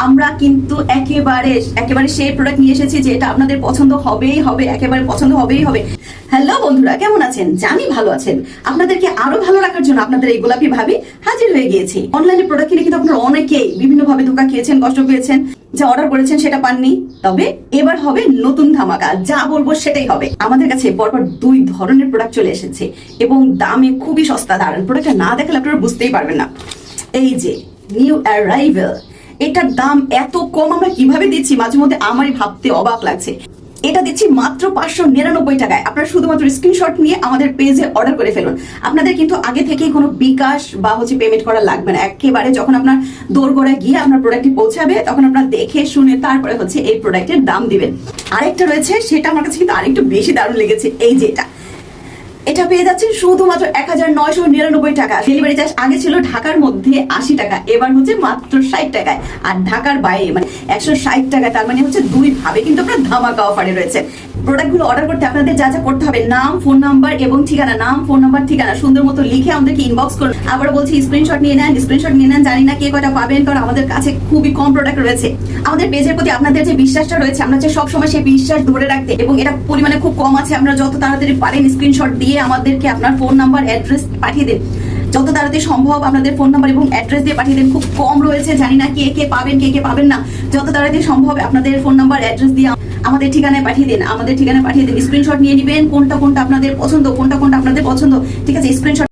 আমরা কিন্তু একেবারে সেই প্রোডাক্ট নিয়ে এসেছি যেটা আপনাদের পছন্দ হবেই হবে, একেবারে পছন্দ হবেই হবে। হ্যালো বন্ধুরা, কেমন আছেন? জানি ভালো আছেন। আপনাদেরকে আরো ভালো রাখার জন্য আপনাদের এই গোলাপি ভাবি হাজির হয়ে গিয়েছি। অনলাইনে প্রোডাক্ট কিনে কিন্তু আপনারা অনেকেই বিভিন্নভাবে ধোঁকা খেয়েছেন, কষ্ট পেয়েছেন, যা অর্ডার করেছেন সেটা পাননি। তবে এবার হবে নতুন ধামাকা, যা বলবো সেটাই হবে। আমাদের কাছে পরপর 2 ধরনের প্রোডাক্ট চলে এসেছে এবং দামে খুবই সস্তা। দাঁড়ান, প্রোডাক্টটা না দেখলে আপনারা বুঝতেই পারবেন না। এই যে নিউ অ্যারাইভেল, এটার দাম এত কম আমরা কিভাবে দিচ্ছি মাঝে মধ্যে আমারই ভাবতে অবাক লাগছে। এটা দিচ্ছি মাত্র 599 টাকায়। আপনারা শুধুমাত্র স্ক্রিনশট নিয়ে আমাদের পেজে অর্ডার করে ফেলুন। আপনাদের কিন্তু আগে থেকেই কোনো বিকাশ বা পেমেন্ট করা লাগবে না। একেবারে যখন আপনার দোরগোড়ায় গিয়ে আপনার প্রোডাক্টটি পৌঁছাবে তখন আপনারা দেখে শুনে তারপরে এই প্রোডাক্টের দাম দিবেন। আরেকটা রয়েছে, সেটা আমার কাছে কিন্তু আরেকটু বেশি দারুণ লেগেছে। এই যে এটা পেয়ে যাচ্ছেন শুধুমাত্র 1999 টাকা। ডেলিভারি চার্জ আগে ছিল ঢাকার মধ্যে 80 টাকা, এবার হচ্ছে মাত্র 60 টাকায়। আর ঢাকার বাইরে 160 টাকা। তার মানে 2 ভাবে কিন্তু আপনার ধামাকা অফারে রয়েছে। প্রোডাক্টগুলো অর্ডার করতে আপনাদের যা যা করতে হবে, নাম, ফোন নাম্বার এবং ঠিকানা, নাম, ফোন নাম্বার, ঠিকানা সুন্দর মতো লিখে আমাদেরকে ইনবক্স করুন। আবার বলছি, স্ক্রিনশট নিয়ে নেন। জানি না কে কয়টা পাবেন, কারণ আমাদের কাছে খুবই কম প্রোডাক্ট রয়েছে। আমাদের পেজের প্রতি আপনাদের যে বিশ্বাসটা রয়েছে, আমরা যে সবসময় সেই বিশ্বাস ধরে রাখতে, এবং এটা পরিমাণে খুব কম আছে। আমরা যত তাড়াতাড়ি পারেন স্ক্রিনশট দিয়ে আমাদেরকে আপনার ফোন নাম্বার, অ্যাড্রেস পাঠিয়ে দিন। যত তাড়াতাড়ি সম্ভব আপনাদের ফোন নাম্বার এবং অ্যাড্রেস দিয়ে পাঠিয়ে দিন। খুব কম রয়েছে, জানি না কে পাবেন, কে পাবেন না। যত তাড়াতাড়ি সম্ভব আপনাদের ফোন নাম্বার, অ্যাড্রেস দিয়ে আমাদের ঠিকানায় পাঠিয়ে দিন। স্ক্রিনশট নিয়ে নেবেন কোনটা আপনাদের পছন্দ, ঠিক আছে? স্ক্রিনশট